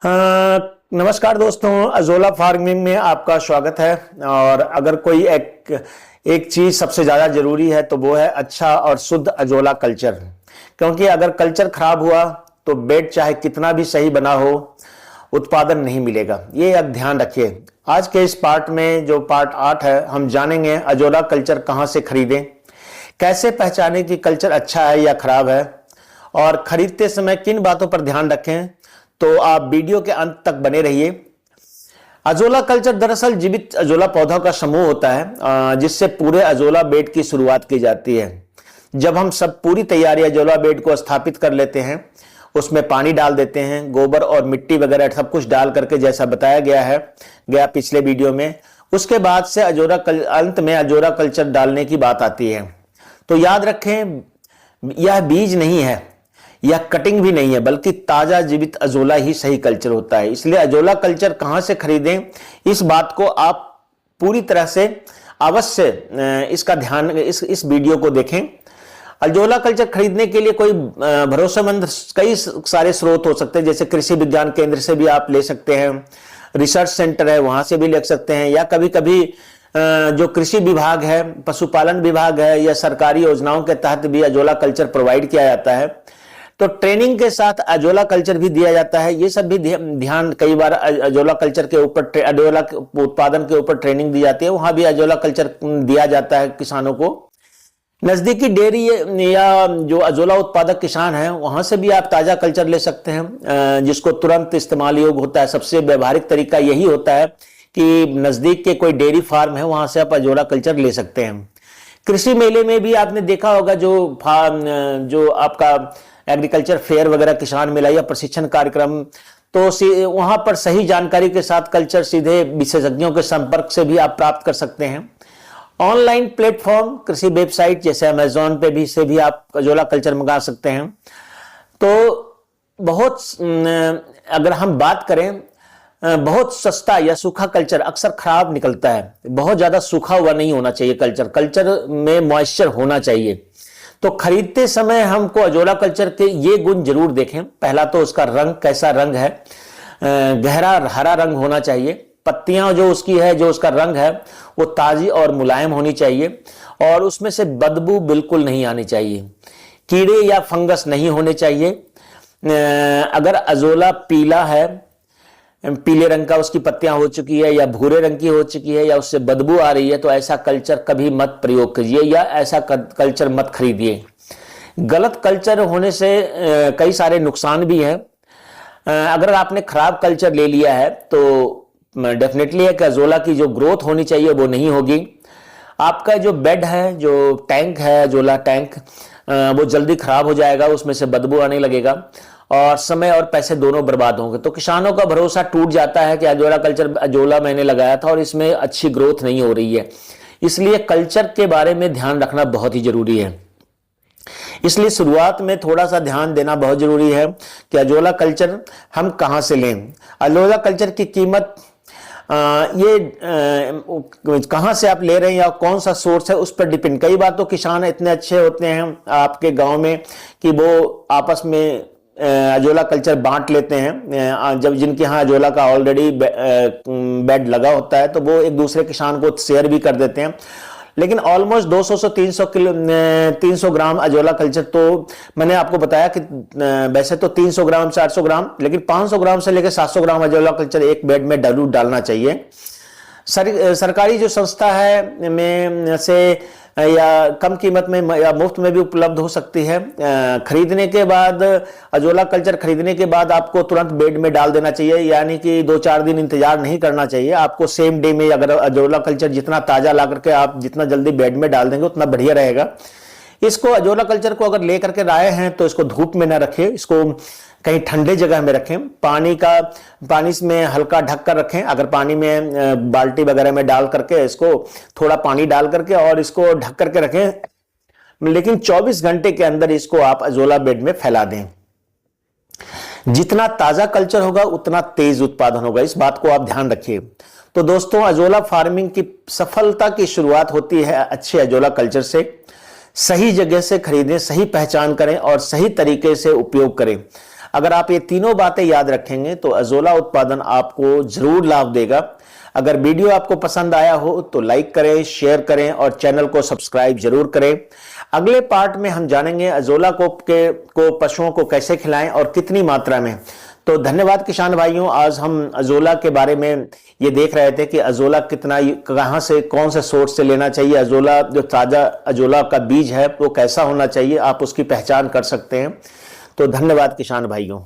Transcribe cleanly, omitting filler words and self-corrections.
नमस्कार दोस्तों, azolla farming में आपका स्वागत है। और अगर कोई एक चीज सबसे ज्यादा जरूरी है तो वो है अच्छा और शुद्ध अजोला कल्चर। क्योंकि अगर कल्चर खराब हुआ तो बेड चाहे कितना भी सही बना हो, उत्पादन नहीं मिलेगा। ये अब ध्यान रखिए। आज के इस पार्ट में, जो पार्ट 8 है, हम जानेंगे अजोला कल्चर कहां से खरीदें, कैसे पहचानें कि कल्चर अच्छा है या खराब है, और खरीदते समय किन बातों पर ध्यान रखें। तो आप वीडियो के अंत तक बने रहिए। अजोला कल्चर दरअसल जीवित अजोला पौधों का समूह होता है, जिससे पूरे अजोला बेड की शुरुआत की जाती है। जब हम सब पूरी तैयारी अजोला बेड को स्थापित कर लेते हैं, उसमें पानी डाल देते हैं, गोबर और मिट्टी वगैरह सब कुछ डाल करके, जैसा बताया गया पिछले वीडियो में। उसके बाद से अंत में अजोला कल्चर डालने की बात आती है। तो याद रखें, यह बीज नहीं है, यह कटिंग भी नहीं है, बल्कि ताजा जीवित अजोला ही सही कल्चर होता है। इसलिए अजोला कल्चर कहां से खरीदें, इस बात को आप पूरी तरह से अवश्य इसका ध्यान इस वीडियो को देखें। अजोला कल्चर खरीदने के लिए कोई भरोसेमंद कई सारे स्रोत हो सकते हैं, जैसे कृषि विज्ञान केंद्र से भी आप ले सकते हैं, रिसर्च सेंटर है वहां से भी ले सकते हैं, या कभी कभी जो कृषि विभाग है, पशुपालन विभाग है, या सरकारी योजनाओं के तहत भी अजोला कल्चर प्रोवाइड किया जाता है। तो ट्रेनिंग के साथ अजोला कल्चर भी दिया जाता है। ये सब भी ध्यान, कई बार अजोला कल्चर के ऊपर, अजोला उत्पादन के ऊपर ट्रेनिंग दी जाती है, वहां भी अजोला कल्चर दिया जाता है किसानों को। नजदीकी डेयरी या जो अजोला उत्पादक किसान है, वहां से भी आप ताजा कल्चर ले सकते हैं, जिसको तुरंत इस्तेमाल योग्य होता है। सबसे व्यवहारिक तरीका यही होता है कि नजदीक के कोई डेयरी फार्म है, वहां से आप अजोला कल्चर ले सकते हैं। कृषि मेले में भी आपने देखा होगा, जो आपका एग्रीकल्चर फेयर वगैरह, किसान मेला या प्रशिक्षण कार्यक्रम, तो वहां पर सही जानकारी के साथ कल्चर सीधे विशेषज्ञों के संपर्क से भी आप प्राप्त कर सकते हैं। ऑनलाइन प्लेटफॉर्म, कृषि वेबसाइट जैसे अमेजोन पे भी से भी आप अजोला कल्चर मंगा सकते हैं। तो बहुत, अगर हम बात करें, बहुत सस्ता या सूखा कल्चर अक्सर खराब निकलता है। बहुत ज्यादा सूखा हुआ नहीं होना चाहिए कल्चर में मॉइस्चर होना चाहिए। तो खरीदते समय हमको अजोला कल्चर के ये गुण जरूर देखें। पहला तो उसका रंग, कैसा रंग है, गहरा हरा रंग होना चाहिए। पत्तियां जो उसकी है, जो उसका रंग है, वो ताजी और मुलायम होनी चाहिए, और उसमें से बदबू बिल्कुल नहीं आनी चाहिए। कीड़े या फंगस नहीं होने चाहिए। अगर अजोला पीला है, पीले रंग का उसकी पत्तियां हो चुकी है, या भूरे रंग की हो चुकी है, या उससे बदबू आ रही है, तो ऐसा कल्चर कभी मत प्रयोग कीजिए, या ऐसा कल्चर मत खरीदिए। गलत कल्चर होने से कई सारे नुकसान भी हैं। अगर आपने खराब कल्चर ले लिया है तो डेफिनेटली है कि अजोला की जो ग्रोथ होनी चाहिए वो नहीं होगी। आपका जो बेड है, जो टैंक है, अजोला टैंक, वो जल्दी खराब हो जाएगा, उसमें से बदबू आने लगेगा, और समय और पैसे दोनों बर्बाद होंगे। तो किसानों का भरोसा टूट जाता है कि अजोला मैंने लगाया था और इसमें अच्छी ग्रोथ नहीं हो रही है। इसलिए कल्चर के बारे में ध्यान रखना बहुत ही जरूरी है। इसलिए शुरुआत में थोड़ा सा ध्यान देना बहुत जरूरी है कि अजोला कल्चर हम कहां से लें। अजोला कल्चर की कीमत, कहां से आप ले रहे हैं या कौन सा सोर्स है, उस पर डिपेंड। कई बार तो किसान इतने अच्छे होते हैं आपके गांव में कि वो आपस में अजोला कल्चर बांट लेते हैं। जब जिनके यहाँ अजोला का ऑलरेडी बेड लगा होता है, तो वो एक दूसरे किसान को शेयर भी कर देते हैं। लेकिन ऑलमोस्ट 200 से 300 ग्राम अजोला कल्चर, तो मैंने आपको बताया कि वैसे तो 300 ग्राम 400 ग्राम, लेकिन 500 ग्राम से लेकर 700 ग्राम अजोला कल्चर एक बेड में जरूर डालना चाहिए। सरकारी जो संस्था है में से, या कम कीमत में या मुफ्त में भी उपलब्ध हो सकती है। खरीदने के बाद, अजोला कल्चर खरीदने के बाद आपको तुरंत बेड में डाल देना चाहिए, यानी कि 2-4 दिन इंतजार नहीं करना चाहिए। आपको सेम डे में, अगर अजोला कल्चर जितना ताजा ला करके आप जितना जल्दी बेड में डाल देंगे उतना बढ़िया रहेगा। इसको, अजोला कल्चर को अगर लेकर के लाए हैं तो इसको धूप में ना रखें, इसको कहीं ठंडे जगह में रखें। पानी में हल्का ढक कर रखें। अगर पानी में बाल्टी वगैरह में डाल करके, इसको थोड़ा पानी डाल करके और इसको ढक करके रखें, लेकिन 24 घंटे के अंदर इसको आप अजोला बेड में फैला दें। जितना ताजा कल्चर होगा उतना तेज उत्पादन होगा, इस बात को आप ध्यान रखिए। तो दोस्तों, अजोला फार्मिंग की सफलता की शुरुआत होती है अच्छे अजोला कल्चर से। सही जगह से खरीदें, सही पहचान करें और सही तरीके से उपयोग करें। अगर आप ये तीनों बातें याद रखेंगे तो अजोला उत्पादन आपको जरूर लाभ देगा। अगर वीडियो आपको पसंद आया हो तो लाइक करें, शेयर करें और चैनल को सब्सक्राइब जरूर करें। अगले पार्ट में हम जानेंगे अजोला को पशुओं को कैसे खिलाएं और कितनी मात्रा में। तो धन्यवाद किसान भाइयों, आज हम अजोला के बारे में ये देख रहे थे कि अजोला कितना, कहां से, कौन से सोर्स से लेना चाहिए। अजोला जो ताजा अजोला का बीज है वो कैसा होना चाहिए, आप उसकी पहचान कर सकते हैं। तो धन्यवाद किसान भाइयों।